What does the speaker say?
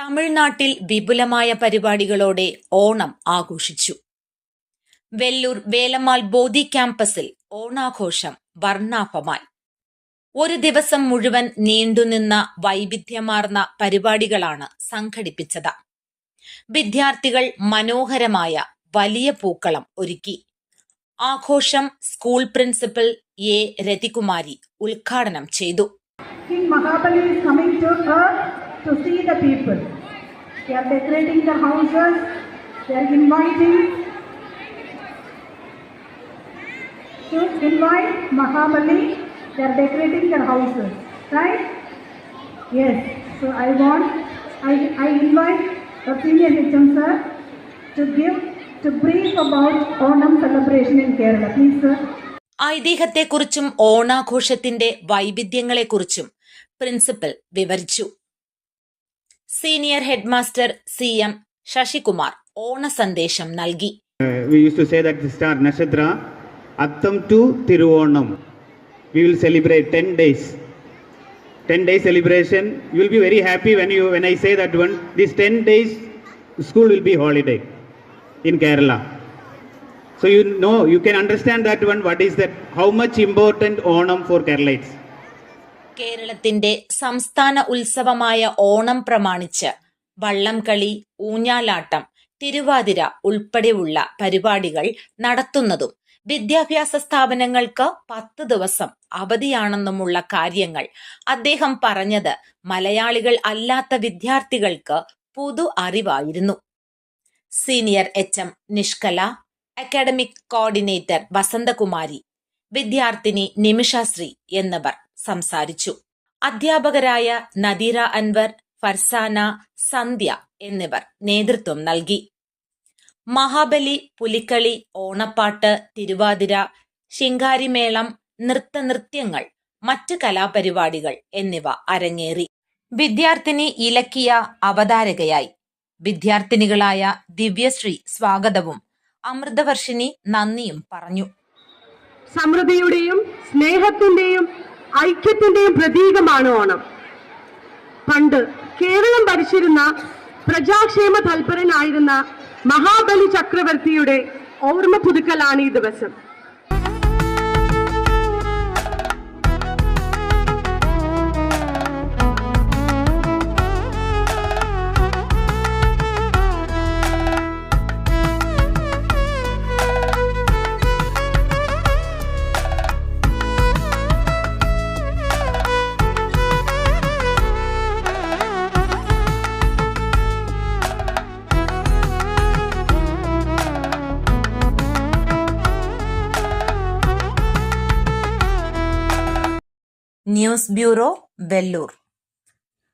തമിഴ്നാട്ടിൽ വിപുലമായ പരിപാടികളോടെ ഓണം ആഘോഷിച്ചു. വെല്ലൂർ വേലമ്മാൾ ബോധി ക്യാമ്പസിൽ ഓണാഘോഷം വർണ്ണാഭമായി. ഒരു ദിവസം മുഴുവൻ നീണ്ടുനിന്ന വൈവിധ്യമാർന്ന പരിപാടികളാണ് സംഘടിപ്പിച്ചത്. വിദ്യാർത്ഥികൾ മനോഹരമായ വലിയ പൂക്കളം ഒരുക്കി. ആഘോഷം സ്കൂൾ പ്രിൻസിപ്പൽ എ രതികുമാരി ഉദ്ഘാടനം ചെയ്തു. Mahabali is coming to earth to see the people. They are decorating the houses. They are inviting Mahabali. They are decorating their houses, right? Yes. So I invite the senior HM sir to brief about Onam celebration in Kerala. Please, sir. ഐതിഹ്യത്തെക്കുറിച്ചും ഓണാഘോഷത്തിന്റെ വൈവിധ്യങ്ങളെക്കുറിച്ചും principal വിവരിച്ചു. Senior headmaster CM Sasikumar ഓണ സന്ദേശം നൽകി. We used to say that the star Nashatra Attam to Tiruonam. We will celebrate 10 days. 10 days celebration. You will be very happy when I say that one. These 10 days school will be holiday in Kerala. So you can understand that one. What is that? How much important Onam for Keralites? കേരളത്തിന്റെ സംസ്ഥാന ഉത്സവമായ ഓണം പ്രമാണിച്ച് വള്ളംകളി, ഊഞ്ഞാലാട്ടം, തിരുവാതിര ഉൾപ്പെടെയുള്ള പരിപാടികൾ നടത്തുന്നതും വിദ്യാഭ്യാസ സ്ഥാപനങ്ങൾക്ക് 10 ദിവസം അവധിയാണെന്നുമുള്ള കാര്യങ്ങൾ അദ്ദേഹം പറഞ്ഞത് മലയാളികൾ അല്ലാത്ത വിദ്യാർത്ഥികൾക്ക് പൊതു അറിവായിരുന്നു. Senior HM Nishkala, academic coordinator Vasanthakumari, വിദ്യാർത്ഥിനി നിമിഷശ്രീ എന്നിവർ സംസാരിച്ചു. അധ്യാപകരായ നദീറ അൻവർ, ഫർസാന, സന്ധ്യ എന്നിവർ നേതൃത്വം നൽകി. മഹാബലി, പുലിക്കളി, ഓണപ്പാട്ട്, തിരുവാതിര, ശിങ്കാരിമേളം, നൃത്തങ്ങൾ, മറ്റ് കലാപരിപാടികൾ എന്നിവ അരങ്ങേറി. വിദ്യാർത്ഥിനി ഇലക്കിയ അവതാരകയായി. വിദ്യാർത്ഥിനികളായ ദിവ്യശ്രീ സ്വാഗതവും അമൃതവർഷിണി നന്ദിയും പറഞ്ഞു. സമൃദ്ധിയുടെയും സ്നേഹത്തിന്റെയും ഐക്യത്തിന്റെയും പ്രതീകമാണ് ഓണം. പണ്ട് കേരളം ഭരിച്ചിരുന്ന പ്രജാക്ഷേമ തൽപരനായിരുന്ന മഹാബലി ചക്രവർത്തിയുടെ ഓർമ്മ പുതുക്കലാണ് ഈ ദിവസം. News bureau, Vellore.